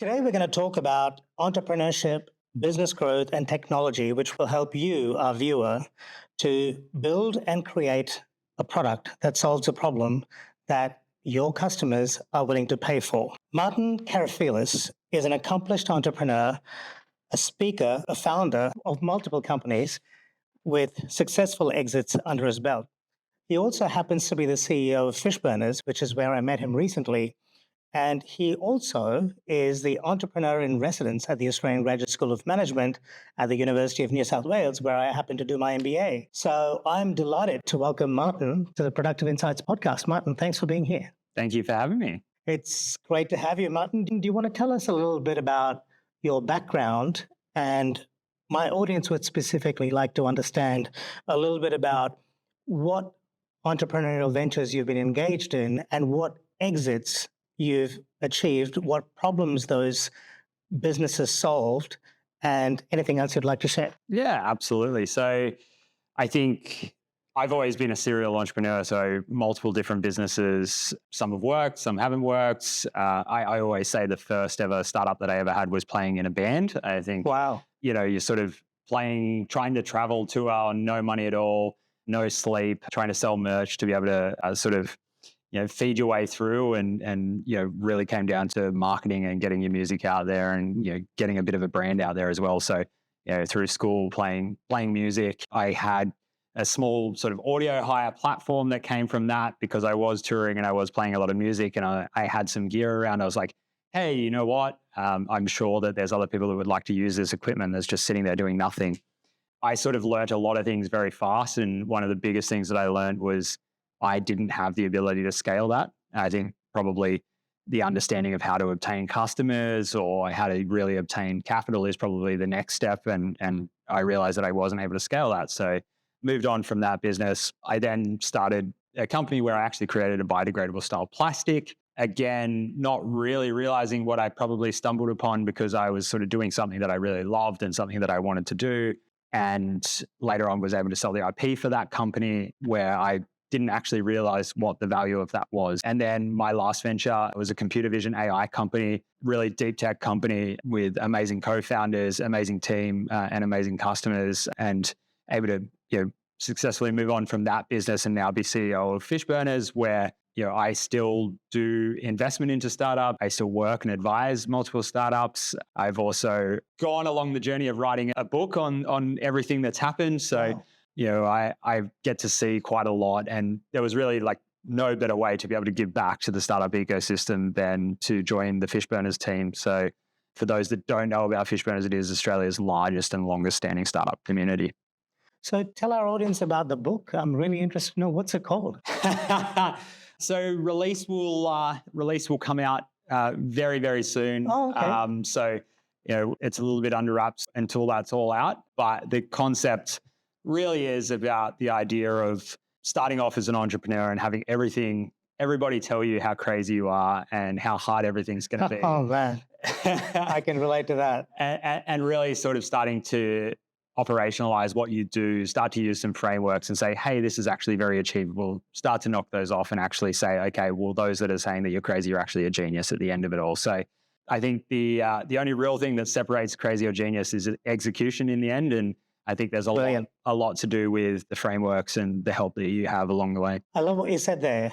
Today, we're going to talk about entrepreneurship, business growth, and technology, which will help you, our viewer, to build and create a product that solves a problem that your customers are willing to pay for. Martin Karafilis is an accomplished entrepreneur, a speaker, a founder of multiple companies with successful exits under his belt. He also happens to be the CEO of Fishburners, which is where I met him recently. And he also is the entrepreneur in residence at the Australian Graduate School of Management at the University of New South Wales, where I happen to do my MBA. So I'm delighted to welcome Martin to the Productive Insights podcast. Martin, thanks for being here. Thank you for having me. It's great to have you, Martin. Do you want to tell us a little bit about your background? And my audience would specifically like to understand a little bit about what entrepreneurial ventures you've been engaged in and what exits you've achieved, what problems those businesses solved, and anything else you'd like to share. Yeah, absolutely. So I think I've always been a serial entrepreneur, so multiple different businesses. Some have worked, some haven't worked. I always say the first ever startup that I ever had was playing in a band. I think, wow, you're sort of playing, trying to travel 2 hours, no money at all, no sleep, trying to sell merch to be able to feed your way through and really came down to marketing and getting your music out there and, getting a bit of a brand out there as well. So, through school playing music, I had a small sort of audio hire platform that came from that because I was touring and I was playing a lot of music and I had some gear around. I was like, hey, you know what? I'm sure that there's other people that would like to use this equipment that's just sitting there doing nothing. I sort of learned a lot of things very fast. And one of the biggest things that I learned was I didn't have the ability to scale that. I think probably the understanding of how to obtain customers or how to really obtain capital is probably the next step. And I realized that I wasn't able to scale that. So moved on from that business. I then started a company where I actually created a biodegradable style plastic. Again, not really realizing what I probably stumbled upon because I was sort of doing something that I really loved and something that I wanted to do. And later on was able to sell the IP for that company where I didn't actually realize what the value of that was. And then my last venture was a computer vision AI company, really deep tech company with amazing co-founders, amazing team, and amazing customers, and able to successfully move on from that business and now be CEO of Fishburners, where I still do investment into startup. I still work and advise multiple startups. I've also gone along the journey of writing a book on everything that's happened. So wow. I get to see quite a lot, and there was really no better way to be able to give back to the startup ecosystem than to join the Fishburners team. So for those that don't know about Fishburners, it is Australia's largest and longest standing startup community. So tell our audience about the book. I'm really interested to know, what's it called? So release will come out very, very soon. Oh, okay. So it's a little bit under wraps until that's all out. But the concept really is about the idea of starting off as an entrepreneur and having everybody tell you how crazy you are and how hard everything's going to be. Oh, man. I can relate to that. And really sort of starting to operationalize what you do, start to use some frameworks and say, hey, this is actually very achievable. Start to knock those off and actually say, okay, well, those that are saying that you're crazy are actually a genius at the end of it all. So I think the only real thing that separates crazy or genius is execution in the end. And I think there's a lot to do with the frameworks and the help that you have along the way. I love what you said there.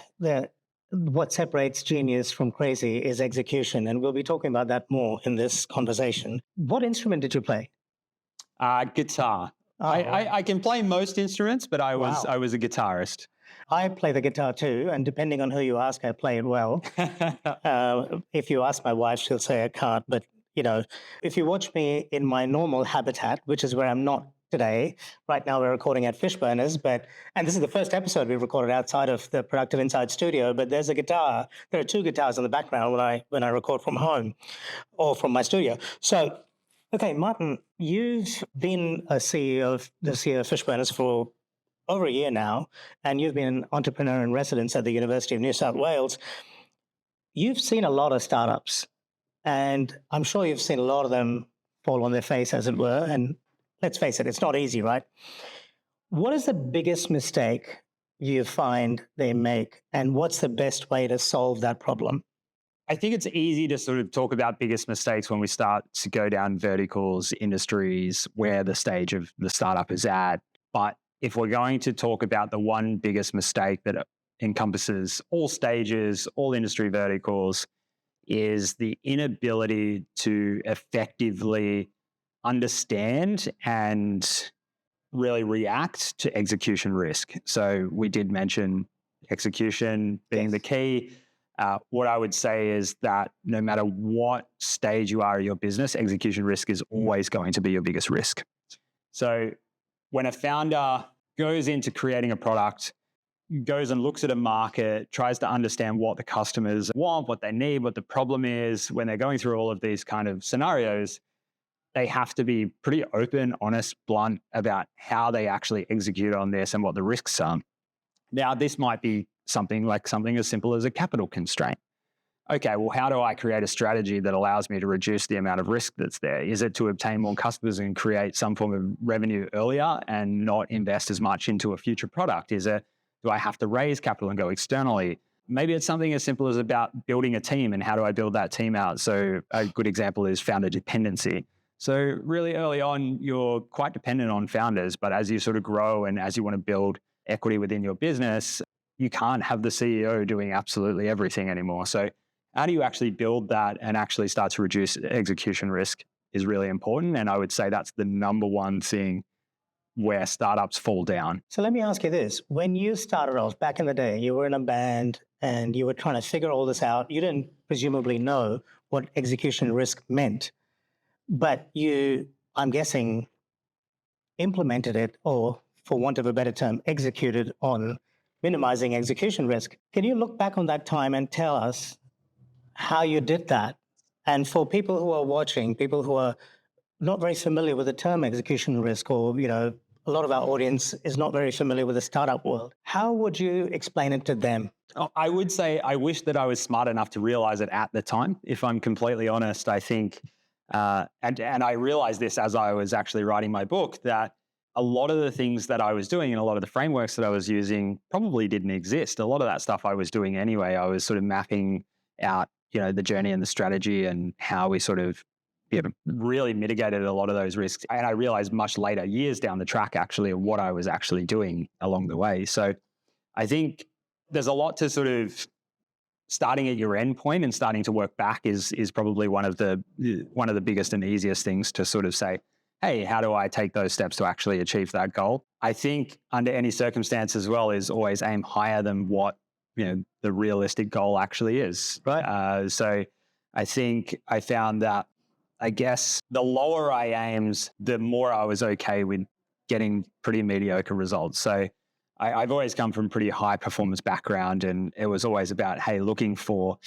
What separates genius from crazy is execution. And we'll be talking about that more in this conversation. What instrument did you play? Guitar. Oh. I can play most instruments, but I was a guitarist. I play the guitar too, and depending on who you ask, I play it well. If you ask my wife, she'll say I can't. But if you watch me in my normal habitat, which is where I'm not today, right now we're recording at Fishburners, and this is the first episode we've recorded outside of the Productive Insights studio. But there's a guitar. There are 2 guitars in the background when I record from home or from my studio. So. Okay, Martin, you've been the CEO of Fishburners for over a year now, and you've been an entrepreneur in residence at the University of New South Wales. You've seen a lot of startups, and I'm sure you've seen a lot of them fall on their face, as it were. And let's face it, it's not easy, right? What is the biggest mistake you find they make, and what's the best way to solve that problem? I think it's easy to sort of talk about biggest mistakes when we start to go down verticals, industries, where the stage of the startup is at. But if we're going to talk about the one biggest mistake that encompasses all stages, all industry verticals, is the inability to effectively understand and really react to execution risk. So we did mention execution being the key. What I would say is that no matter what stage you are in your business, execution risk is always going to be your biggest risk. So when a founder goes into creating a product, goes and looks at a market, tries to understand what the customers want, what they need, what the problem is, when they're going through all of these kind of scenarios, they have to be pretty open, honest, blunt about how they actually execute on this and what the risks are. Now, this might be something as simple as a capital constraint. Okay, well, how do I create a strategy that allows me to reduce the amount of risk that's there? Is it to obtain more customers and create some form of revenue earlier and not invest as much into a future product? Do I have to raise capital and go externally? Maybe it's something as simple as about building a team and how do I build that team out? So a good example is founder dependency. So really early on, you're quite dependent on founders, but as you sort of grow and as you want to build equity within your business, you can't have the CEO doing absolutely everything anymore. So how do you actually build that and actually start to reduce execution risk is really important. And I would say that's the number one thing where startups fall down. So let me ask you this. When you started off back in the day, you were in a band and you were trying to figure all this out. You didn't presumably know what execution risk meant, but you, I'm guessing, implemented it, or for want of a better term, executed on minimizing execution risk. Can you look back on that time and tell us how you did that? And for people who are watching, people who are not very familiar with the term execution risk, or, you know, a lot of our audience is not very familiar with the startup world, how would you explain it to them? I would say I wish that I was smart enough to realize it at the time. If I'm completely honest, I think, and I realized this as I was actually writing my book, that a lot of the things that I was doing and a lot of the frameworks that I was using probably didn't exist. A lot of that stuff I was doing anyway. I was sort of mapping out, you know, the journey and the strategy and how we sort of really mitigated a lot of those risks. And I realized much later, years down the track, actually, of what I was actually doing along the way. So I think there's a lot to sort of starting at your end point and starting to work back is probably one of the biggest and easiest things to sort of say, hey, how do I take those steps to actually achieve that goal? I think under any circumstance as well is always aim higher than what, you know, the realistic goal actually is. Right. So I think I found that, I guess, the lower I aimed, the more I was okay with getting pretty mediocre results. So I've always come from a pretty high performance background, and it was always about, hey, looking for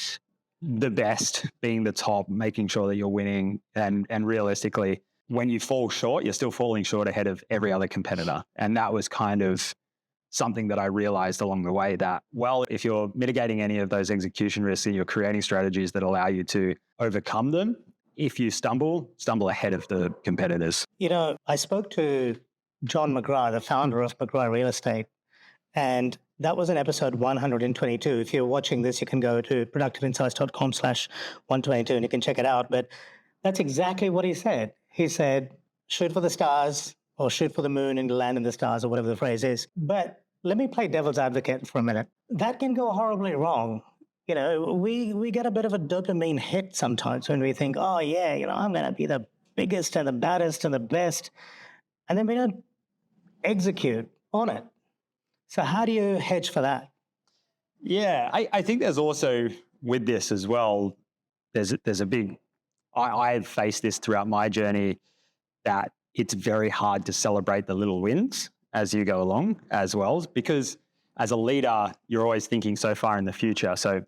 the best, being the top, making sure that you're winning. And realistically, when you fall short, you're still falling short ahead of every other competitor. And that was kind of something that I realized along the way, that, well, if you're mitigating any of those execution risks and you're creating strategies that allow you to overcome them, if you stumble ahead of the competitors. You know, I spoke to John McGrath, the founder of McGrath Real Estate, and that was in episode 122. If you're watching this, you can go to productiveinsights.com/122 and you can check it out. But that's exactly what he said. He said, shoot for the stars or shoot for the moon and land in the stars, or whatever the phrase is. But let me play devil's advocate for a minute. That can go horribly wrong. You know, we get a bit of a dopamine hit sometimes when we think, oh, yeah, you know, I'm going to be the biggest and the baddest and the best. And then we don't execute on it. So how do you hedge for that? Yeah, I think there's also, with this as well, there's a big, I've faced this throughout my journey, that it's very hard to celebrate the little wins as you go along as well, because as a leader, you're always thinking so far in the future. So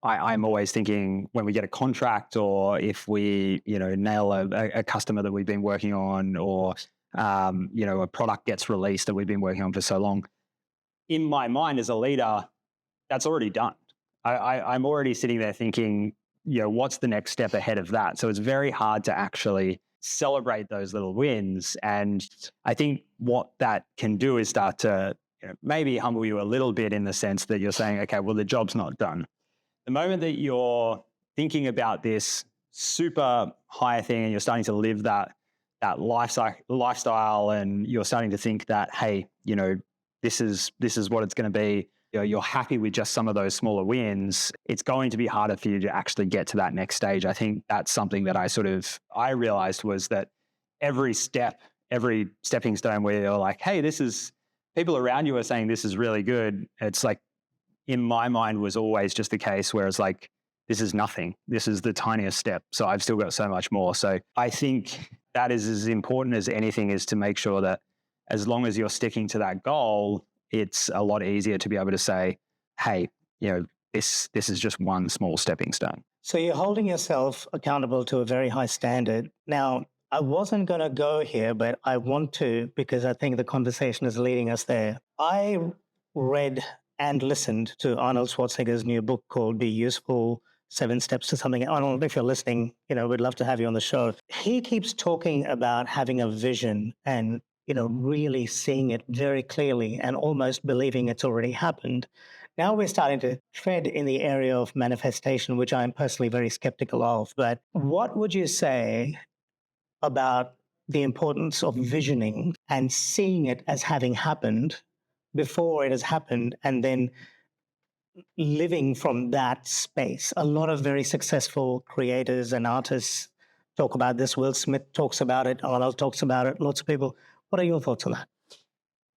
I'm always thinking when we get a contract, or if we, you know, nail a customer that we've been working on, or, you know, a product gets released that we've been working on for so long. In my mind as a leader, that's already done. I'm already sitting there thinking, you know, what's the next step ahead of that? So it's very hard to actually celebrate those little wins. And I think what that can do is start to, you know, maybe humble you a little bit, in the sense that you're saying, okay, well, the job's not done. The moment that you're thinking about this super high thing and you're starting to live that lifestyle and you're starting to think that, hey, this is what it's going to be. You're happy with just some of those smaller wins. It's going to be harder for you to actually get to that next stage. I think that's something that I realized was that every stepping stone where you're like, hey, people around you are saying this is really good. It's like, in my mind, was always just the case where it's like, this is nothing. This is the tiniest step. So I've still got so much more. So I think that is as important as anything, is to make sure that as long as you're sticking to that goal, it's a lot easier to be able to say, hey, this is just one small stepping stone. So you're holding yourself accountable to a very high standard. Now, I wasn't going to go here, but I want to, because I think the conversation is leading us there. I read and listened to Arnold Schwarzenegger's new book called Be Useful, 7 Steps to Something. Arnold, if you're listening, we'd love to have you on the show. He keeps talking about having a vision and, really seeing it very clearly and almost believing it's already happened. Now we're starting to tread in the area of manifestation, which I'm personally very skeptical of. But what would you say about the importance of visioning and seeing it as having happened before it has happened, and then living from that space? A lot of very successful creators and artists talk about this. Will Smith talks about it. Arnold talks about it. Lots of people. What are your thoughts on that?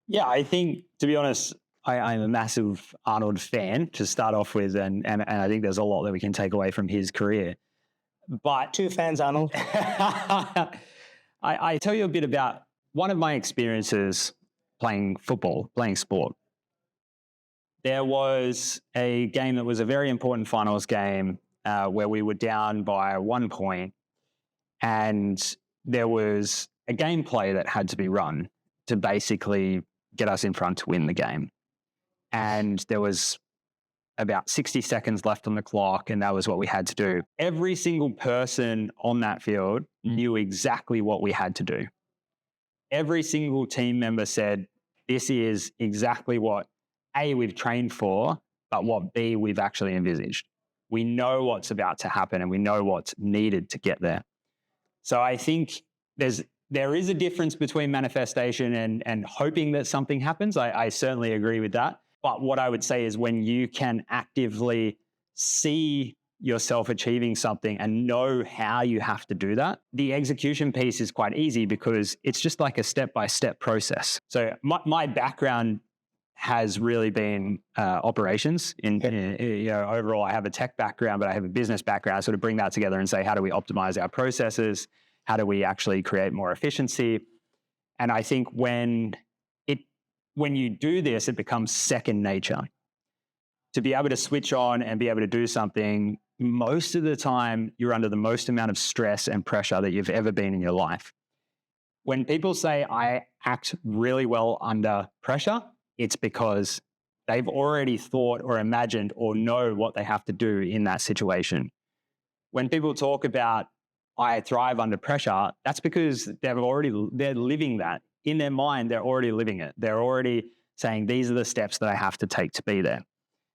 Yeah, I think, to be honest, I'm a massive Arnold fan to start off with, and I think there's a lot that we can take away from his career. But 2 fans, Arnold. I tell you a bit about one of my experiences playing sport. There was a game that was a very important finals game where we were down by 1 point, and there was a gameplay that had to be run to basically get us in front to win the game. And there was about 60 seconds left on the clock, and that was what we had to do. Every single person on that field knew exactly what we had to do. Every single team member said, this is exactly what A, we've trained for, but what B, we've actually envisaged. We know what's about to happen and we know what's needed to get there. So I think there is a difference between manifestation and hoping that something happens. I certainly agree with that. But what I would say is when you can actively see yourself achieving something and know how you have to do that, the execution piece is quite easy because it's just like a step-by-step process. So my background has really been operations. Overall, I have a tech background, but I have a business background. I sort of bring that together and say, how do we optimize our processes? How do we actually create more efficiency? And I think when you do this, it becomes second nature. To be able to switch on and be able to do something, most of the time, you're under the most amount of stress and pressure that you've ever been in your life. When people say, I act really well under pressure, it's because they've already thought or imagined or know what they have to do in that situation. When people talk about, I thrive under pressure, that's because they're living that. In their mind, they're already living it. They're already saying, these are the steps that I have to take to be there.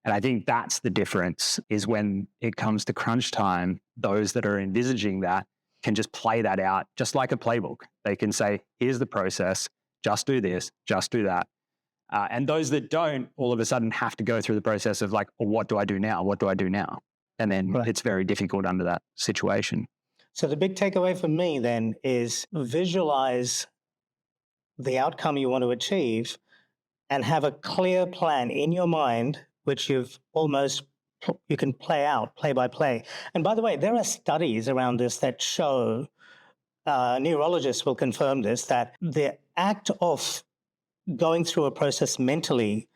And I think that's the difference, is when it comes to crunch time, those that are envisaging that can just play that out just like a playbook. They can say, here's the process, just do this, just do that. And those that don't all of a sudden have to go through the process of like, well, what do I do now? What do I do now? And then It's very difficult under that situation. So the big takeaway for me then is visualize the outcome you want to achieve and have a clear plan in your mind, which you can play out play by play. And by the way, there are studies around this that show, neurologists will confirm this, that the act of going through a process mentally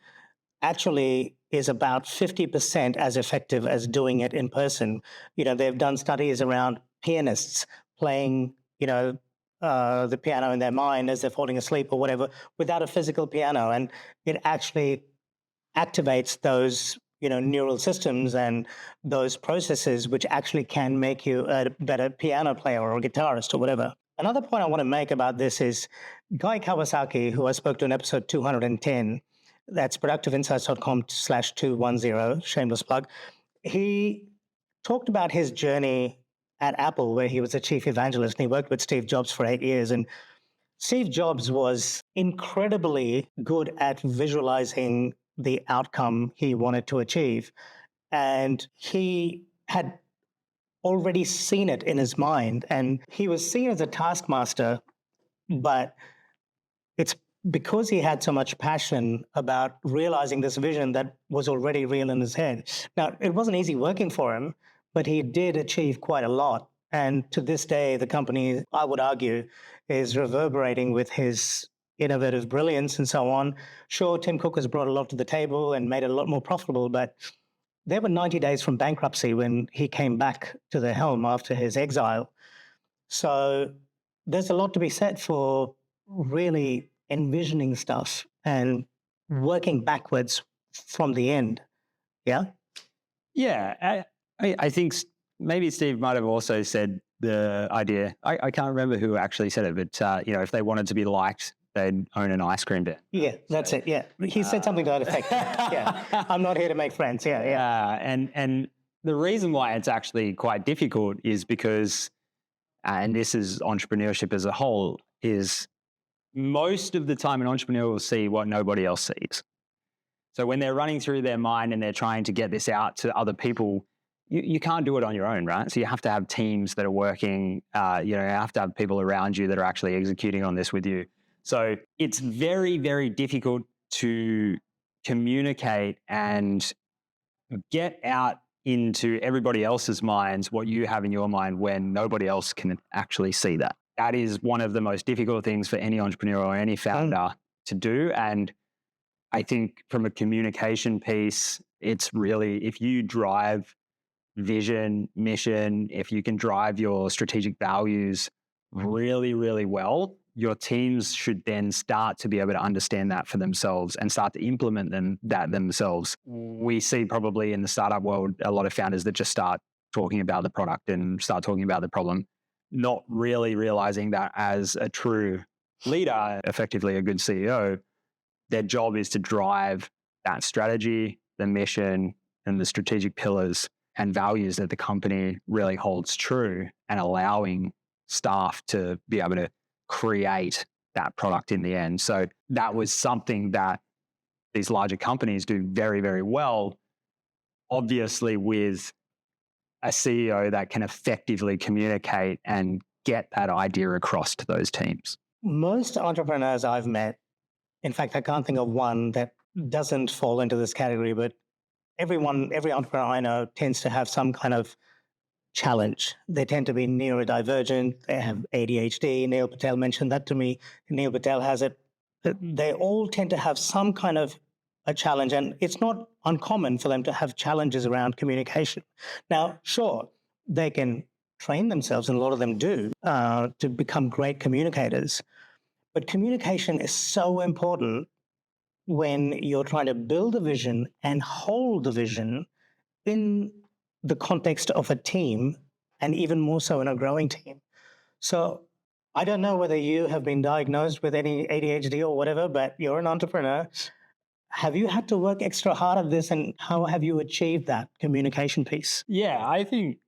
actually is about 50% as effective as doing it in person. They've done studies around pianists playing, the piano in their mind as they're falling asleep or whatever, without a physical piano. And it actually activates those, neural systems and those processes, which actually can make you a better piano player or a guitarist or whatever. Another point I want to make about this is Guy Kawasaki, who I spoke to in episode 210, that's productiveinsights.com/210, shameless plug. He talked about his journey at Apple, where he was a chief evangelist and he worked with Steve Jobs for 8 years. And Steve Jobs was incredibly good at visualizing the outcome he wanted to achieve. And he had already seen it in his mind. And he was seen as a taskmaster, but it's because he had so much passion about realizing this vision that was already real in his head. Now, it wasn't easy working for him, but he did achieve quite a lot. And to this day, the company, I would argue, is reverberating with his innovative brilliance and so on. Sure, Tim Cook has brought a lot to the table and made it a lot more profitable, but there were 90 days from bankruptcy when he came back to the helm after his exile. So there's a lot to be said for really envisioning stuff and working backwards from the end. Yeah. Yeah. I think maybe Steve might have also said the idea. I can't remember who actually said it, but if they wanted to be liked, they'd own an ice cream van. Yeah, that's it. Yeah. He said something to that effect. Yeah. I'm not here to make friends. Yeah. Yeah. And the reason why it's actually quite difficult is because, and this is entrepreneurship as a whole, is most of the time an entrepreneur will see what nobody else sees. So when they're running through their mind and they're trying to get this out to other people, you can't do it on your own, right? So you have to have teams that are working, you have to have people around you that are actually executing on this with you. So it's very, very difficult to communicate and get out into everybody else's minds what you have in your mind when nobody else can actually see that. That is one of the most difficult things for any entrepreneur or any founder to do. And I think from a communication piece, it's really, if you drive vision, mission, if you can drive your strategic values really, really well, your teams should then start to be able to understand that for themselves and start to implement that themselves. We see probably in the startup world a lot of founders that just start talking about the product and start talking about the problem, not really realizing that as a true leader, effectively a good CEO, their job is to drive that strategy, the mission, and the strategic pillars and values that the company really holds true, and allowing staff to be able to create that product in the end. So that was something that these larger companies do very, very well, obviously with a CEO that can effectively communicate and get that idea across to those teams. Most entrepreneurs I've met, in fact, I can't think of one that doesn't fall into this category, but every entrepreneur I know tends to have some kind of challenge. They tend to be neurodivergent. They have ADHD. Neil Patel mentioned that to me. Neil Patel has it. They all tend to have some kind of a challenge, and it's not uncommon for them to have challenges around communication. Now, sure, they can train themselves, and a lot of them do, to become great communicators. But communication is so important when you're trying to build a vision and hold the vision in the context of a team, and even more so in a growing team. So I don't know whether you have been diagnosed with any ADHD or whatever, but you're an entrepreneur. Have you had to work extra hard at this, and how have you achieved that communication piece? Yeah, I think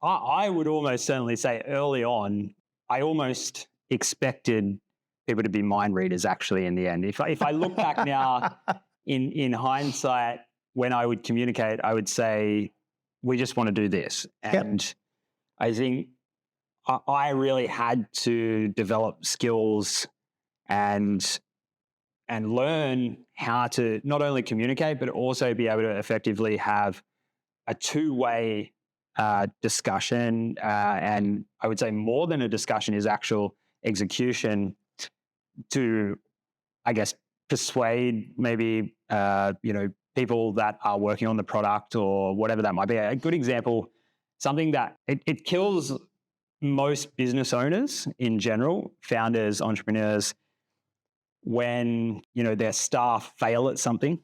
I would almost certainly say early on, I almost expected people to be mind readers actually in the end. If I look back now in hindsight, when I would communicate, I would say, we just want to do this. And yep. I think I really had to develop skills and learn how to not only communicate, but also be able to effectively have a two-way discussion. And I would say more than a discussion is actual execution to, I guess, persuade maybe, people that are working on the product or whatever that might be. A good example, something that it kills most business owners in general, founders, entrepreneurs, when, their staff fail at something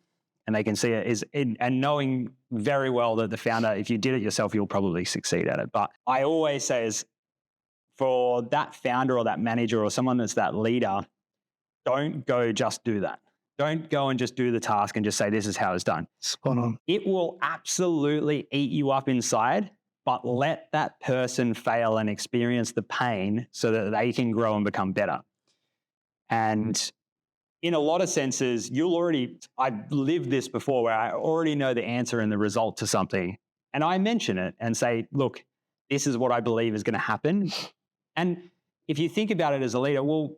and they can see it and knowing very well that the founder, if you did it yourself, you'll probably succeed at it. But I always say is for that founder or that manager or someone that's that leader, don't go just do that. Don't go and just do the task and just say, this is how it's done. Spot on. It will absolutely eat you up inside but let that person fail and experience the pain so that they can grow and become better. And in a lot of senses, I've lived this before where I already know the answer and the result to something. And I mention it and say, look, this is what I believe is going to happen. And if you think about it as a leader, well,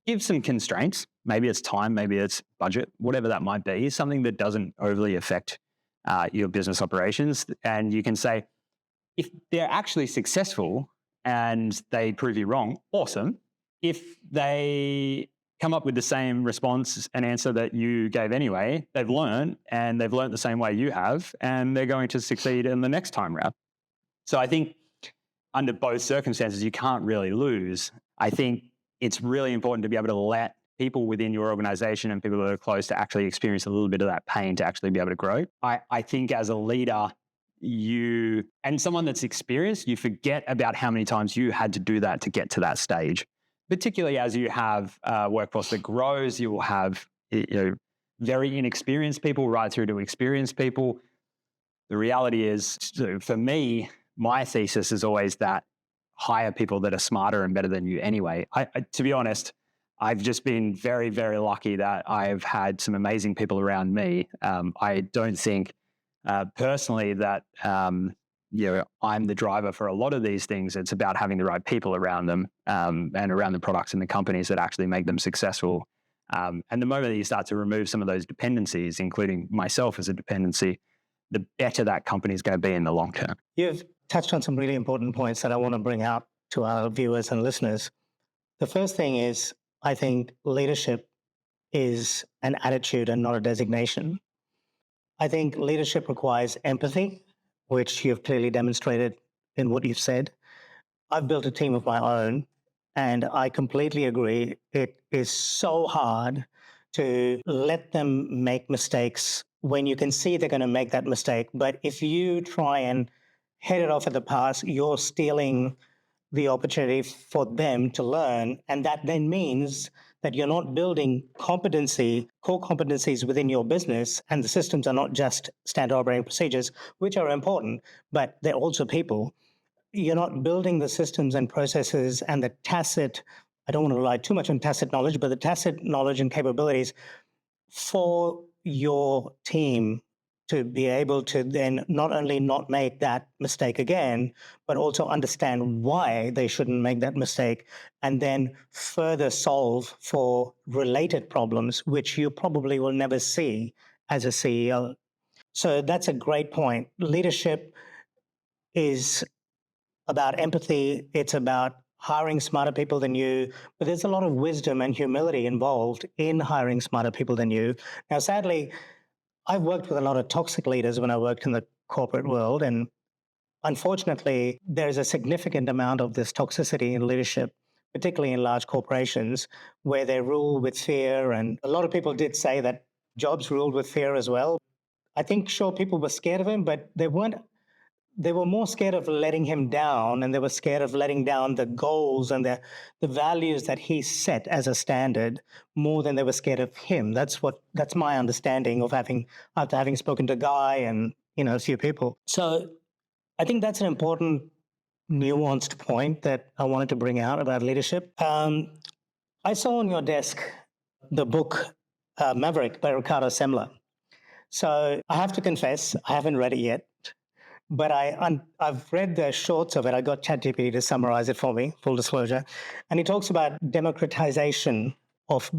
give some constraints. Maybe it's time, maybe it's budget, whatever that might be, something that doesn't overly affect your business operations. And you can say, if they're actually successful and they prove you wrong, awesome. If they come up with the same response and answer that you gave anyway, they've learned the same way you have, and they're going to succeed in the next time round. So I think under both circumstances, you can't really lose. I think it's really important to be able to let people within your organization and people that are close to actually experience a little bit of that pain to actually be able to grow. I think as a leader, and someone that's experienced, you forget about how many times you had to do that to get to that stage. Particularly as you have a workforce that grows, you will have very inexperienced people right through to experienced people. The reality is, for me, my thesis is always that hire people that are smarter and better than you anyway. To be honest, I've just been very, very lucky that I've had some amazing people around me. I don't think personally that I'm the driver for a lot of these things. It's about having the right people around them and around the products and the companies that actually make them successful. And the moment that you start to remove some of those dependencies, including myself as a dependency, the better that company is going to be in the long term. You've touched on some really important points that I want to bring out to our viewers and listeners. The first thing is, I think leadership is an attitude and not a designation. I think leadership requires empathy, which you've clearly demonstrated in what you've said. I've built a team of my own, and I completely agree. It is so hard to let them make mistakes when you can see they're going to make that mistake. But if you try and head it off at the pass, you're stealing the opportunity for them to learn. And that then means that you're not building core competencies within your business. And the systems are not just standard operating procedures, which are important, but they're also people. You're not building the systems and processes and the tacit, I don't want to rely too much on tacit knowledge, but the tacit knowledge and capabilities for your team to be able to then not only not make that mistake again, but also understand why they shouldn't make that mistake, and then further solve for related problems, which you probably will never see as a CEO. So that's a great point. Leadership is about empathy. It's about hiring smarter people than you, but there's a lot of wisdom and humility involved in hiring smarter people than you. Now, sadly, I've worked with a lot of toxic leaders when I worked in the corporate world, and unfortunately, there's a significant amount of this toxicity in leadership, particularly in large corporations, where they rule with fear. And a lot of people did say that Jobs ruled with fear as well. I think, sure, people were scared of him, but they were more scared of letting him down, and they were scared of letting down the goals and the values that he set as a standard more than they were scared of him. That's my understanding of after having spoken to Guy and a few people. So I think that's an important nuanced point that I wanted to bring out about leadership. I saw on your desk the book Maverick by Ricardo Semler. So I have to confess, I haven't read it yet. But I've read the shorts of it. I got ChatGPT to summarize it for me, full disclosure. And he talks about democratization of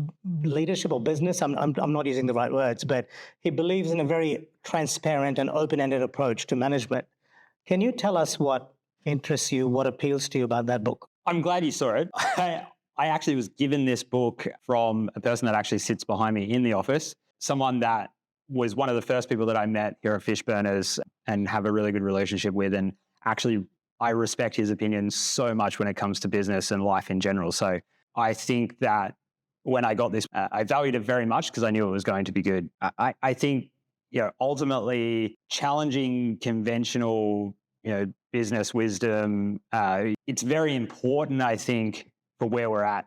leadership or business. I'm not using the right words, but he believes in a very transparent and open-ended approach to management. Can you tell us what interests you, what appeals to you about that book? I'm glad you saw it. I actually was given this book from a person that actually sits behind me in the office, someone that was one of the first people that I met here at Fishburners and have a really good relationship with. And actually, I respect his opinion so much when it comes to business and life in general. So I think that when I got this, I valued it very much because I knew it was going to be good. I think, ultimately challenging conventional, business wisdom, it's very important, I think, for where we're at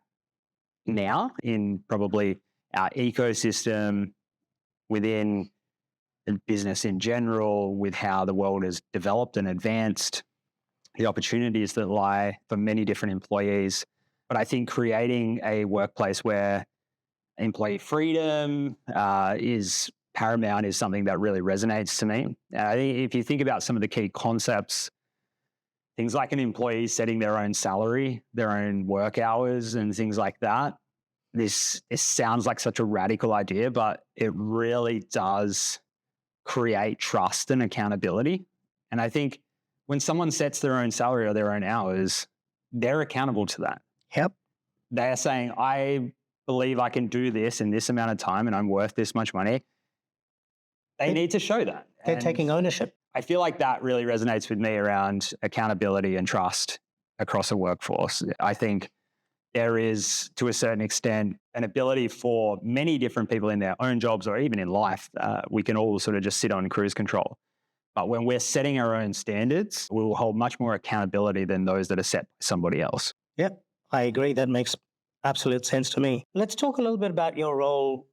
now in probably our ecosystem within business in general, with how the world has developed and advanced, the opportunities that lie for many different employees. But I think creating a workplace where employee freedom is paramount is something that really resonates to me. I think if you think about some of the key concepts, things like an employee setting their own salary, their own work hours, and things like that, this sounds like such a radical idea, but it really does create trust and accountability. And I think when someone sets their own salary or their own hours, they're accountable to that. Yep. They are saying, I believe I can do this in this amount of time and I'm worth this much money. They need to show that. They're taking ownership. I feel like that really resonates with me around accountability and trust across a workforce. I think there is, to a certain extent, an ability for many different people in their own jobs or even in life. We can all sort of just sit on cruise control. But when we're setting our own standards, we will hold much more accountability than those that are set by somebody else. Yep, I agree. That makes absolute sense to me. Let's talk a little bit about your role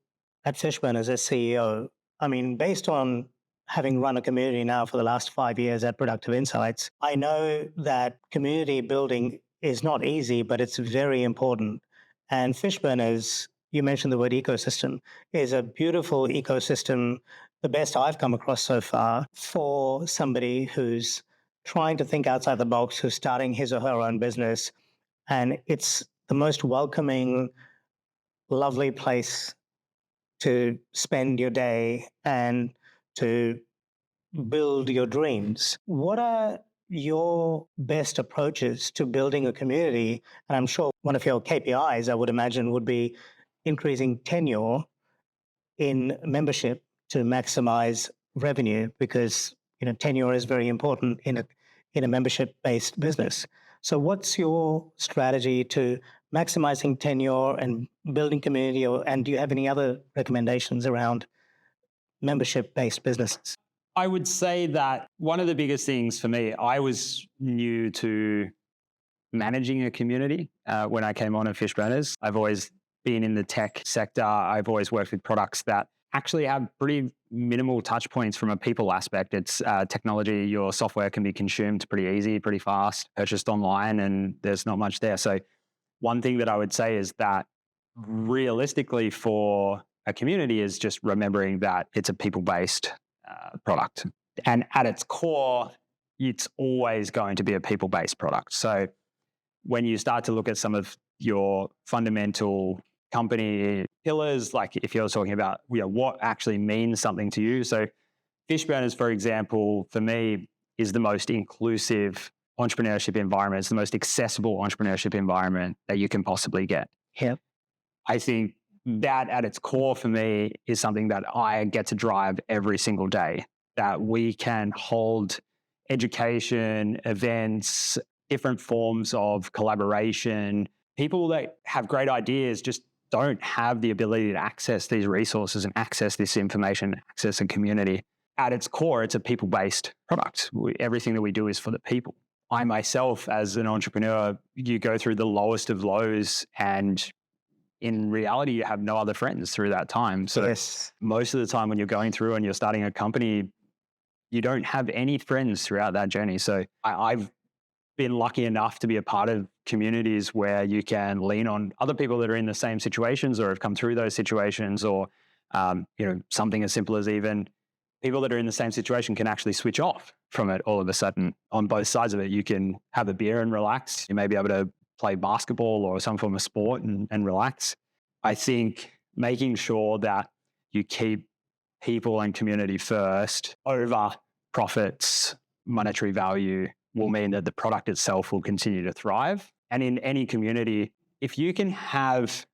at Fishburners as CEO. I mean, based on having run a community now for the last 5 years at Productive Insights, I know that community building is not easy, but it's very important. And Fishburners, you mentioned the word ecosystem, is a beautiful ecosystem, the best I've come across so far, for somebody who's trying to think outside the box, who's starting his or her own business. And it's the most welcoming, lovely place to spend your day and to build your dreams. What are your best approaches to building a community? And I'm sure one of your KPIs, I would imagine, would be increasing tenure in membership to maximize revenue, because tenure is very important in a membership-based business. So what's your strategy to maximizing tenure and building community? And do you have any other recommendations around membership-based businesses? I would say that one of the biggest things for me, I was new to managing a community when I came on at Fishburners. I've always been in the tech sector. I've always worked with products that actually have pretty minimal touch points from a people aspect. It's technology. Your software can be consumed pretty easy, pretty fast, purchased online, and there's not much there. So one thing that I would say is that realistically for a community is just remembering that it's a people-based product. And at its core, it's always going to be a people-based product. So when you start to look at some of your fundamental company pillars, like if you're talking about what actually means something to you. So Fishburners, for example, for me, is the most inclusive entrepreneurship environment. It's the most accessible entrepreneurship environment that you can possibly get. Yep. I think that at its core for me is something that I get to drive every single day, that we can hold education, events, different forms of collaboration. People that have great ideas just don't have the ability to access these resources and access this information, access a community. At its core, it's a people-based product. Everything that we do is for the people. I myself, as an entrepreneur, you go through the lowest of lows, and in reality, you have no other friends through that time. So yes, most of the time when you're going through and you're starting a company, you don't have any friends throughout that journey. So I've been lucky enough to be a part of communities where you can lean on other people that are in the same situations or have come through those situations, or something as simple as even people that are in the same situation can actually switch off from it all of a sudden. On both sides of it, you can have a beer and relax. You may be able to play basketball or some form of sport and relax. I think making sure that you keep people and community first over profits, monetary value, will mean that the product itself will continue to thrive. And in any community, if you can have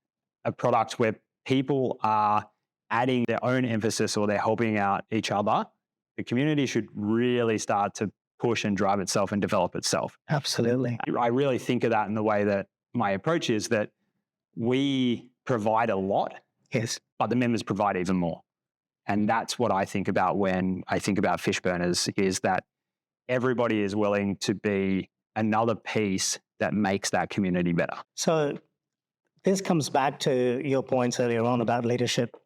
a product where people are adding their own emphasis or they're helping out each other, the community should really start to push and drive itself and develop itself. Absolutely. I really think of that in the way that my approach is that we provide a lot, yes, but the members provide even more. And that's what I think about when I think about Fishburners, is that everybody is willing to be another piece that makes that community better. So this comes back to your points earlier on about leadership.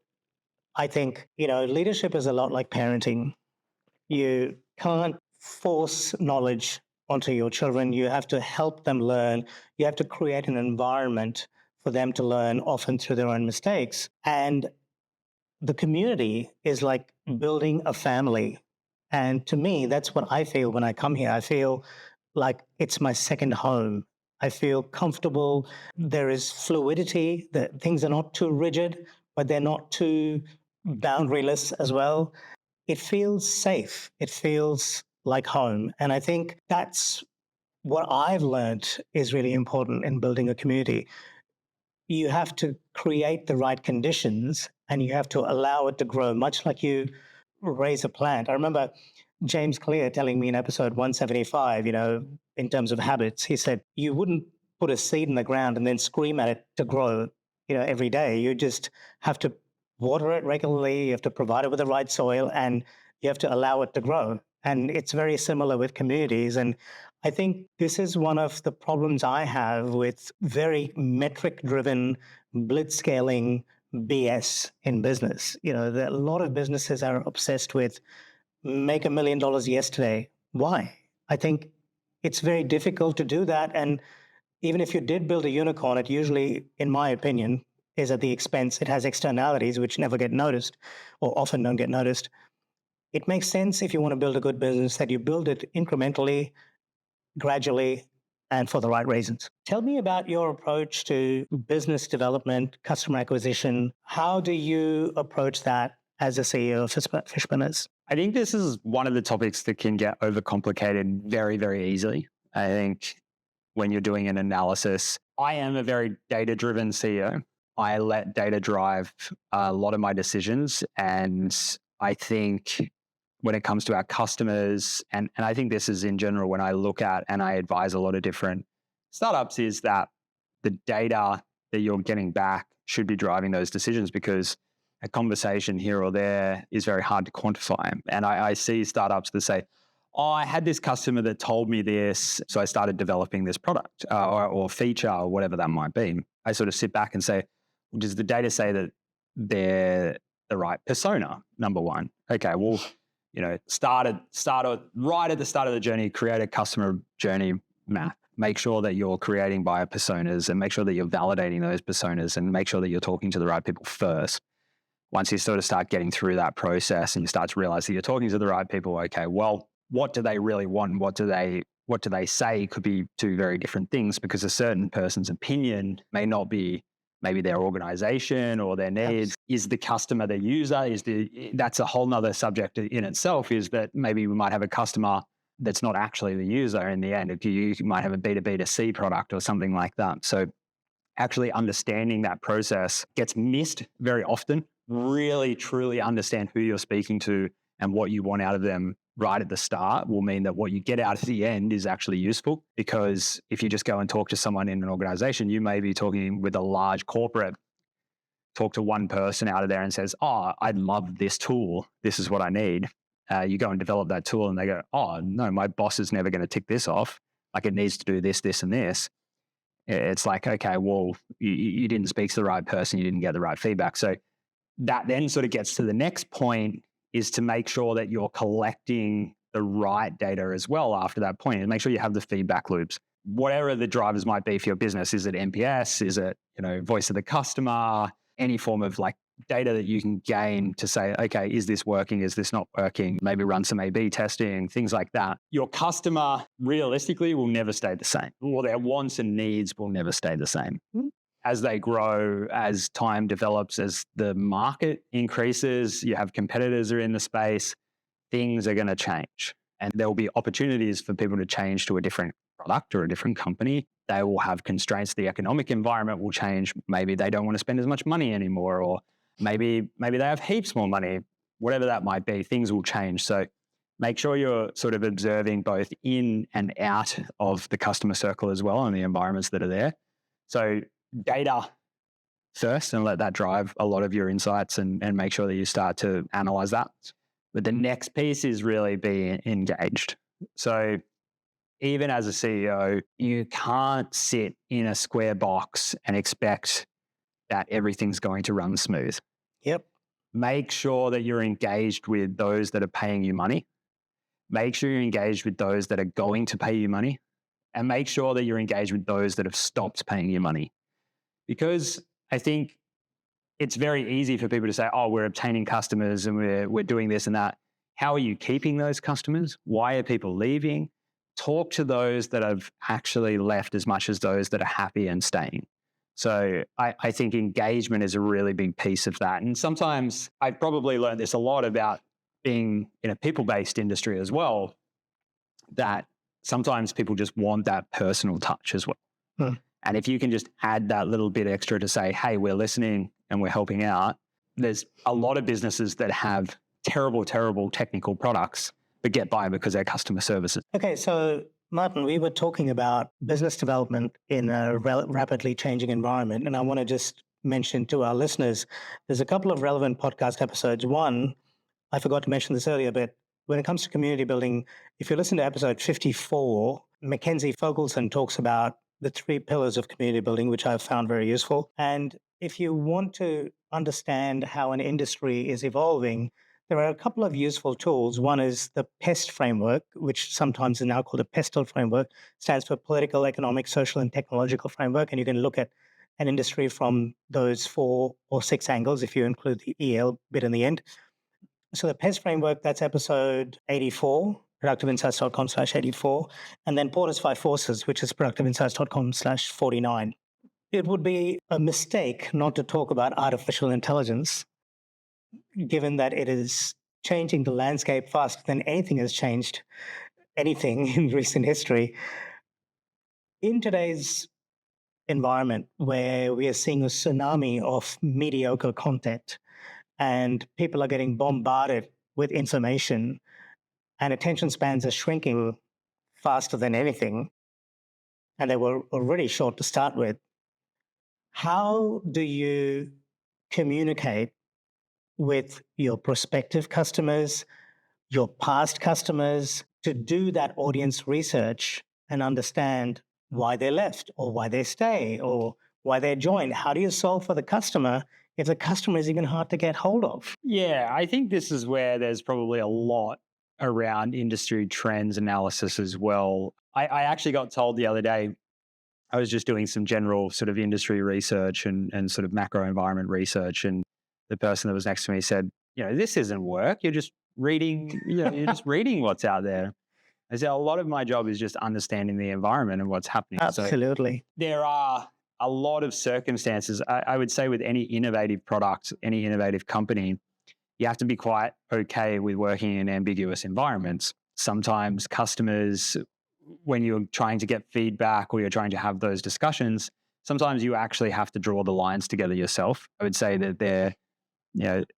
I think, leadership is a lot like parenting. You can't force knowledge onto your children. You have to help them learn. You have to create an environment for them to learn, often through their own mistakes. And the community is like building a family. And to me, that's what I feel when I come here. I feel like it's my second home. I feel comfortable. There is fluidity, that things are not too rigid, but they're not too boundaryless as well. It feels safe. It feels like home. And I think that's what I've learned is really important in building a community. You have to create the right conditions and you have to allow it to grow, much like you raise a plant. I remember James Clear telling me in episode 175, in terms of habits, he said, you wouldn't put a seed in the ground and then scream at it to grow, every day. You just have to water it regularly. You have to provide it with the right soil and you have to allow it to grow. And it's very similar with communities. And I think this is one of the problems I have with very metric driven blitzscaling BS in business. A lot of businesses are obsessed with make $1 million yesterday. Why? I think it's very difficult to do that. And even if you did build a unicorn, it usually, in my opinion, is at the expense. It has externalities which never get noticed or often don't get noticed. It makes sense if you want to build a good business that you build it incrementally, gradually, and for the right reasons. Tell me about your approach to business development, customer acquisition. How do you approach that as a CEO of Fishburners? I think this is one of the topics that can get overcomplicated very, very easily. I think when you're doing an analysis, I am a very data-driven CEO. I let data drive a lot of my decisions. And I think when it comes to our customers, and I think this is in general when I look at and I advise a lot of different startups, is that the data that you're getting back should be driving those decisions, because a conversation here or there is very hard to quantify. And I see startups that say, oh, I had this customer that told me this, so I started developing this product or feature or whatever that might be. I sort of sit back and say, does the data say that they're the right persona? Number one. Okay, well, start right at the start of the journey, create a customer journey map. Make sure that you're creating buyer personas and make sure that you're validating those personas and make sure that you're talking to the right people first. Once you sort of start getting through that process and you start to realize that you're talking to the right people, okay, well, what do they really want? What do they say could be two very different things, because a certain person's opinion may not be maybe their organization or their needs. Is the customer the user? That's a whole nother subject in itself, is that maybe we might have a customer that's not actually the user in the end. You might have a B2B to C product or something like that. So actually understanding that process gets missed very often. Really, truly understand who you're speaking to and what you want out of them right at the start will mean that what you get out at the end is actually useful. Because if you just go and talk to someone in an organization, you may be talking with a large corporate, talk to one person out of there and says, oh, I love this tool. This is what I need. You go and develop that tool and they go, oh, no, my boss is never going to tick this off. Like, it needs to do this, this, and this. It's like, okay, well, you didn't speak to the right person. You didn't get the right feedback. So that then sort of gets to the next point, is to make sure that you're collecting the right data as well after that point, and make sure you have the feedback loops. Whatever the drivers might be for your business, is it NPS? Is it, voice of the customer? Any form of like data that you can gain to say, okay, is this working? Is this not working? Maybe run some A/B testing, things like that. Your customer realistically will never stay the same, or their wants and needs will never stay the same. As they grow, as time develops, as the market increases, you have competitors are in the space, things are going to change. And there will be opportunities for people to change to a different product or a different company. They will have constraints. The economic environment will change. Maybe they don't want to spend as much money anymore, or maybe they have heaps more money. Whatever that might be, things will change. So make sure you're sort of observing both in and out of the customer circle as well, and the environments that are there. So data first, and let that drive a lot of your insights, and make sure that you start to analyze that. But the next piece is really being engaged. So even as a CEO, you can't sit in a square box and expect that everything's going to run smooth. Yep. make sure that you're engaged with those that are paying you money. Make sure you're engaged with those that are going to pay you money. And make sure that you're engaged with those that have stopped paying you money. Because I think it's very easy for people to say, oh, we're obtaining customers and we're doing this and that. How are you keeping those customers? Why are people leaving? Talk to those that have actually left as much as those that are happy and staying. So I think engagement is a really big piece of that. And sometimes I've probably learned this a lot about being in a people-based industry as well, that sometimes people just want that personal touch as well. Hmm. And if you can just add that little bit extra to say, hey, we're listening and we're helping out, there's a lot of businesses that have terrible, terrible technical products, but get by because they're customer services. Okay, so Martin, we were talking about business development in a rapidly changing environment. And I want to just mention to our listeners, there's a couple of relevant podcast episodes. One, I forgot to mention this earlier, but when it comes to community building, if you listen to episode 54, Mackenzie Fogelson talks about the 3 pillars of community building, which I've found very useful. And if you want to understand how an industry is evolving, there are a couple of useful tools. One is the PEST framework, which sometimes is now called a PESTL framework, stands for Political, Economic, Social, and Technological Framework. And you can look at an industry from those 4 or 6 angles if you include the EL bit in the end. So the PEST framework, that's episode 84, productiveinsights.com/84, and then Porter's 5 Forces, which is productiveinsights.com/49. It would be a mistake not to talk about artificial intelligence, given that it is changing the landscape faster than anything has changed anything in recent history. In today's environment, where we are seeing a tsunami of mediocre content and people are getting bombarded with information and attention spans are shrinking faster than anything, and they were already short to start with, how do you communicate with your prospective customers, your past customers, to do that audience research and understand why they left or why they stay or why they joined? How do you solve for the customer if the customer is even hard to get hold of? Yeah, I think this is where there's probably a lot around industry trends analysis as well. I actually got told the other day, I was just doing some general sort of industry research and sort of macro environment research. And the person that was next to me said, this isn't work. You're just reading, you're just reading what's out there. I said, a lot of my job is just understanding the environment and what's happening. Absolutely. So there are a lot of circumstances. I would say with any innovative product, any innovative company, you have to be quite okay with working in ambiguous environments. Sometimes customers, when you're trying to get feedback or you're trying to have those discussions, sometimes you actually have to draw the lines together yourself. I would say that there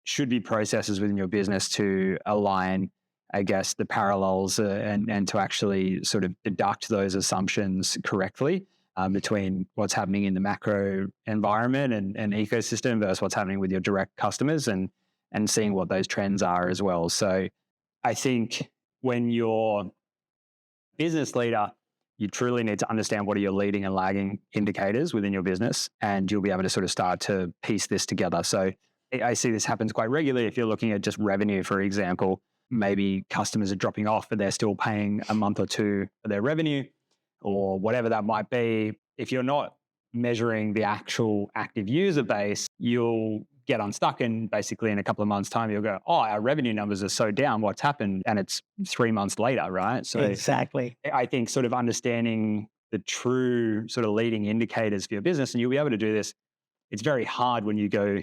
should be processes within your business to align, I guess, the parallels and to actually sort of deduct those assumptions correctly between what's happening in the macro environment and ecosystem versus what's happening with your direct customers and seeing what those trends are as well. So I think when you're business leader, you truly need to understand what are your leading and lagging indicators within your business, and you'll be able to sort of start to piece this together. So I see this happens quite regularly. If you're looking at just revenue, for example, maybe customers are dropping off, but they're still paying a month or two of their revenue or whatever that might be. If you're not measuring the actual active user base, you'll get unstuck, and basically in a couple of months' time, you'll go, oh, our revenue numbers are so down. What's happened? And it's 3 months later, right? So exactly. I think sort of understanding the true sort of leading indicators for your business, and you'll be able to do this. It's very hard when you go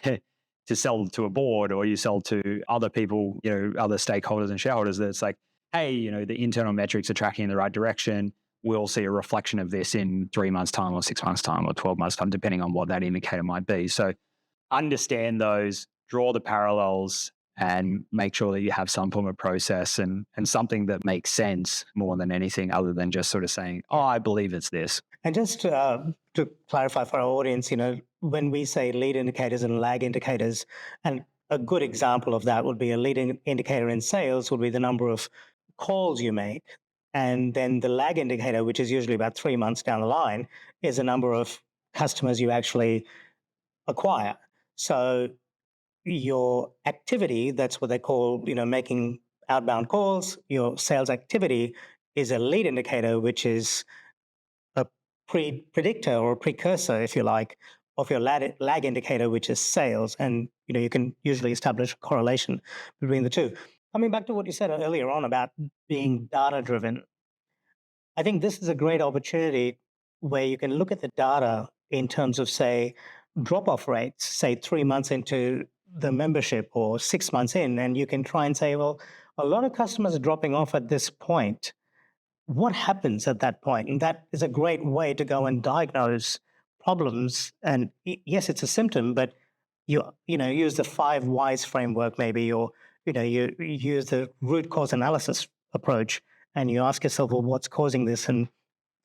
to sell to a board or you sell to other people, other stakeholders and shareholders, that it's like, hey, the internal metrics are tracking in the right direction. We'll see a reflection of this in 3 months' time or 6 months' time or 12 months' time, depending on what that indicator might be. So understand those, draw the parallels, and make sure that you have some form of process and something that makes sense more than anything, other than just sort of saying, oh, I believe it's this. And just to clarify for our audience, when we say lead indicators and lag indicators, and a good example of that would be a lead indicator in sales would be the number of calls you make. And then the lag indicator, which is usually about 3 months down the line, is the number of customers you actually acquire. So your activity, that's what they call, making outbound calls, your sales activity is a lead indicator, which is a predictor or precursor, if you like, of your lag indicator, which is sales. And, you can usually establish a correlation between the two. Coming back to what you said earlier on about being data driven, I think this is a great opportunity where you can look at the data in terms of, say, drop off rates, say 3 months into the membership or 6 months in, and you can try and say, well, a lot of customers are dropping off at this point. What happens at that point? And that is a great way to go and diagnose problems. And yes, it's a symptom, but you use the 5 whys framework maybe, or you use the root cause analysis approach, and you ask yourself, well, what's causing this, and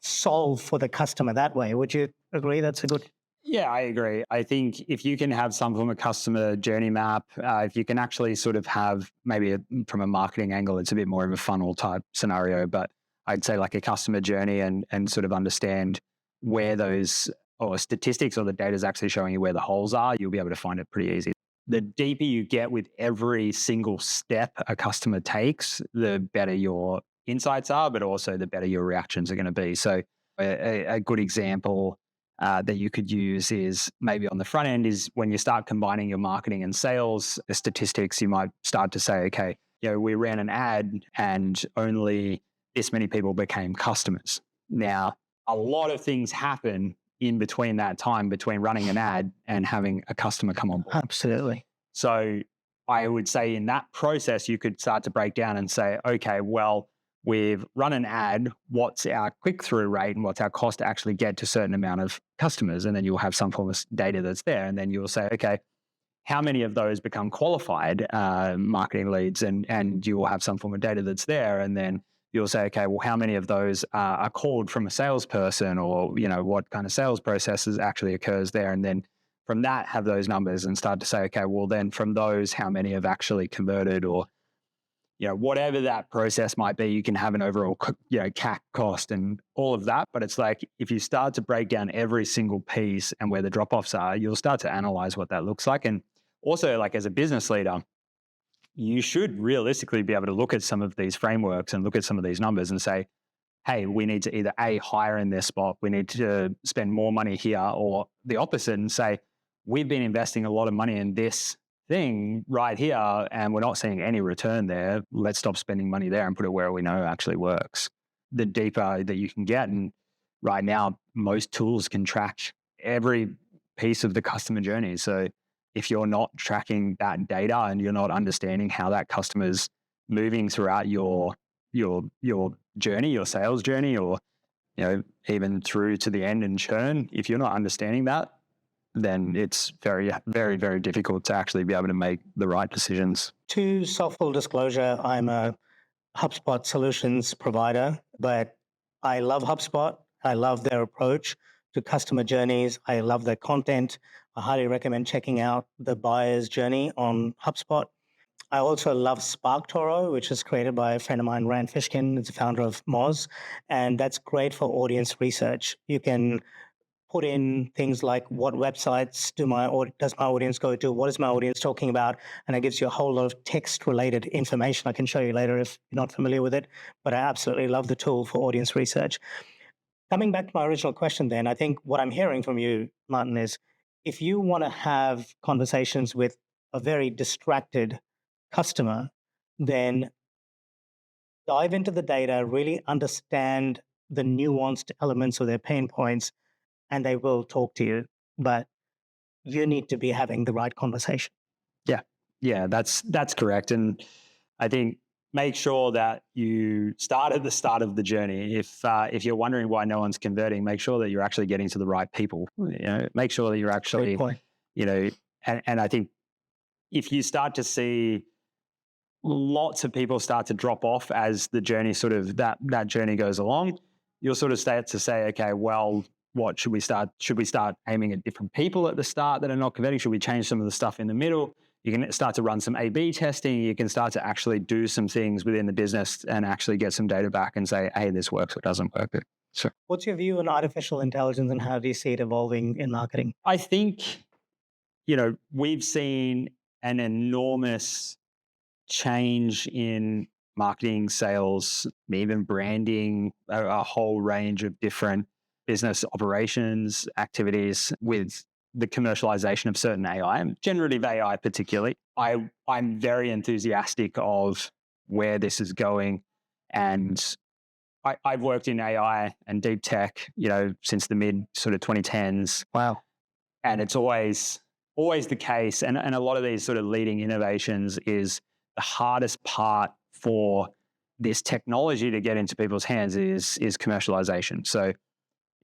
solve for the customer that way. Would you agree that's a good? Yeah, I agree. I think if you can have some form of customer journey map, if you can actually sort of have maybe from a marketing angle, it's a bit more of a funnel type scenario, but I'd say like a customer journey and sort of understand where those or statistics or the data is actually showing you where the holes are, you'll be able to find it pretty easy. The deeper you get with every single step a customer takes, the better your insights are, but also the better your reactions are going to be. So a good example that you could use is maybe on the front end is when you start combining your marketing and sales statistics, you might start to say, okay, we ran an ad and only this many people became customers. Now, a lot of things happen in between that time between running an ad and having a customer come on board. Absolutely. So I would say in that process, you could start to break down and say, okay, well, we've run an ad, what's our click-through rate and what's our cost to actually get to a certain amount of customers? And then you'll have some form of data that's there. And then you'll say, okay, how many of those become qualified marketing leads? And you will have some form of data that's there. And then you'll say, okay, well, how many of those are called from a salesperson, or, what kind of sales processes actually occurs there? And then from that, have those numbers and start to say, okay, well, then from those, how many have actually converted, or whatever that process might be, you can have an overall, CAC cost and all of that. But it's like, if you start to break down every single piece and where the drop-offs are, you'll start to analyze what that looks like. And also, like as a business leader, you should realistically be able to look at some of these frameworks and look at some of these numbers and say, hey, we need to either A, hire in this spot, we need to spend more money here, or the opposite and say, we've been investing a lot of money in this thing right here and we're not seeing any return there. Let's stop spending money there and put it where we know actually works. The deeper that you can get, and right now, most tools can track every piece of the customer journey. So if you're not tracking that data and you're not understanding how that customer's moving throughout your journey, your sales journey, or even through to the end and churn, if you're not understanding that, then it's very, very, very difficult to actually be able to make the right decisions. To full disclosure, I'm a HubSpot solutions provider, but I love HubSpot. I love their approach to customer journeys. I love their content. I highly recommend checking out the buyer's journey on HubSpot. I also love SparkToro, which is created by a friend of mine, Rand Fishkin. It's the founder of Moz, and that's great for audience research. You can put in things like, what websites does my audience go to? What is my audience talking about? And it gives you a whole lot of text-related information. I can show you later if you're not familiar with it, but I absolutely love the tool for audience research. Coming back to my original question then, I think what I'm hearing from you, Martin, is if you want to have conversations with a very distracted customer, then dive into the data, really understand the nuanced elements of their pain points, and they will talk to you. But you need to be having the right conversation. Yeah, that's correct. And I think make sure that you start at the start of the journey. If you're wondering why no one's converting, make sure that you're actually getting to the right people. Make sure that you're actually, Great point. And I think if you start to see lots of people start to drop off as the journey sort of that journey goes along, you'll sort of start to say, okay, well, what should we start? Should we start aiming at different people at the start that are not converting? Should we change some of the stuff in the middle? You can start to run some A/B testing. You can start to actually do some things within the business and actually get some data back and say, hey, this works or doesn't work. Sure. What's your view on artificial intelligence and how do you see it evolving in marketing? I think, we've seen an enormous change in marketing, sales, even branding, a whole range of different business operations activities with the commercialization of certain AI, generative AI particularly. I'm very enthusiastic of where this is going. And I've worked in AI and deep tech, since the mid sort of 2010s. Wow. And it's always the case. And a lot of these sort of leading innovations is the hardest part for this technology to get into people's hands is commercialization. So,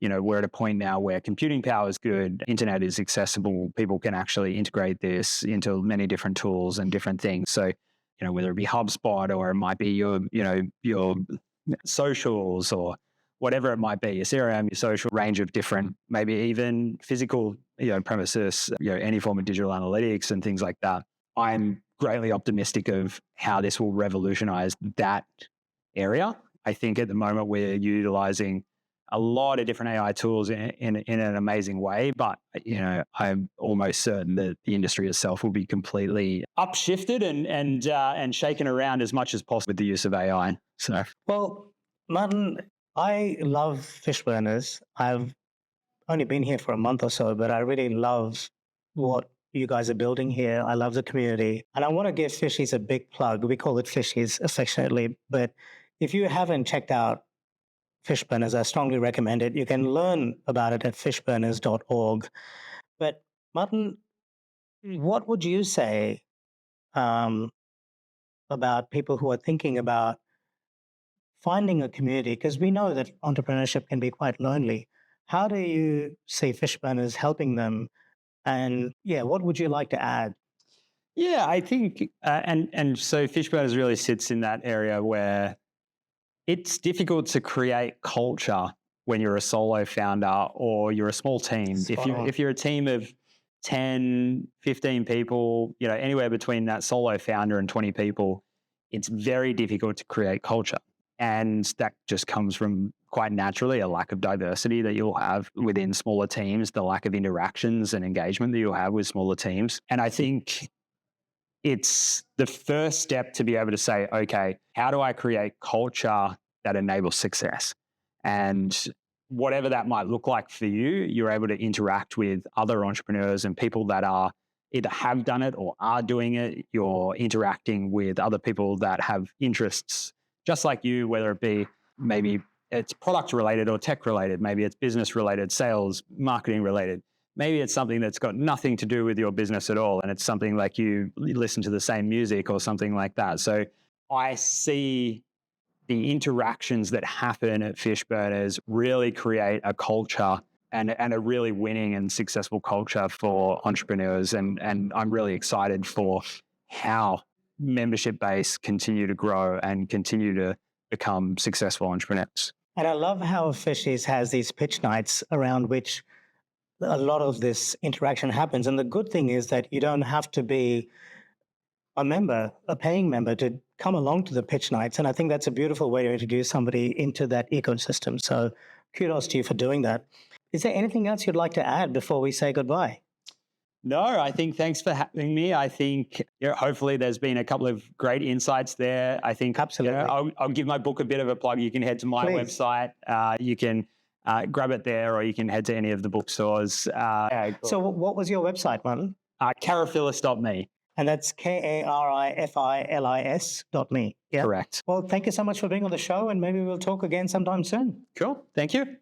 we're at a point now where computing power is good, internet is accessible, people can actually integrate this into many different tools and different things. So, whether it be HubSpot or it might be your socials or whatever it might be, your CRM, your social range of different, maybe even physical, premises, any form of digital analytics and things like that. I'm greatly optimistic of how this will revolutionize that area. I think at the moment we're utilizing a lot of different AI tools in an amazing way, but I'm almost certain that the industry itself will be completely upshifted and shaken around as much as possible with the use of AI. So, well, Martin, I love Fishburners. I've only been here for a month or so, but I really love what you guys are building here. I love the community. And I want to give Fishies a big plug. We call it Fishies affectionately. But if you haven't checked out Fishburners, I strongly recommend it. You can learn about it at fishburners.org. But Martin, what would you say about people who are thinking about finding a community? Because we know that entrepreneurship can be quite lonely. How do you see Fishburners helping them? And what would you like to add? Yeah, I think, and so Fishburners really sits in that area where it's difficult to create culture when you're a solo founder or you're a small team. If you're a team of 10, 15 people, anywhere between that solo founder and 20 people, it's very difficult to create culture. And that just comes from quite naturally a lack of diversity that you'll have within smaller teams, the lack of interactions and engagement that you'll have with smaller teams. And I think it's the first step to be able to say, okay, how do I create culture that enables success? And whatever that might look like for you, you're able to interact with other entrepreneurs and people that are either have done it or are doing it. You're interacting with other people that have interests just like you, whether it be maybe it's product related or tech related, maybe it's business related, sales, marketing related. Maybe it's something that's got nothing to do with your business at all. And it's something like you listen to the same music or something like that. So I see the interactions that happen at Fishburners really create a culture and a really winning and successful culture for entrepreneurs. And I'm really excited for how membership base continue to grow and continue to become successful entrepreneurs. And I love how Fishies has these pitch nights around which a lot of this interaction happens. And the good thing is that you don't have to be a paying member to come along to the pitch nights. And I think that's a beautiful way to introduce somebody into that ecosystem. So kudos to you for doing that. Is there anything else you'd like to add before we say goodbye? No, I think thanks for having me. I think hopefully there's been a couple of great insights there. I think absolutely. I'll give my book a bit of a plug. You can head to my website. You can grab it there, or you can head to any of the bookstores. Cool. So what was your website, Martin? Karafilis.me. And that's KARIFILIS.me. Yeah? Correct. Well, thank you so much for being on the show, and maybe we'll talk again sometime soon. Cool. Thank you.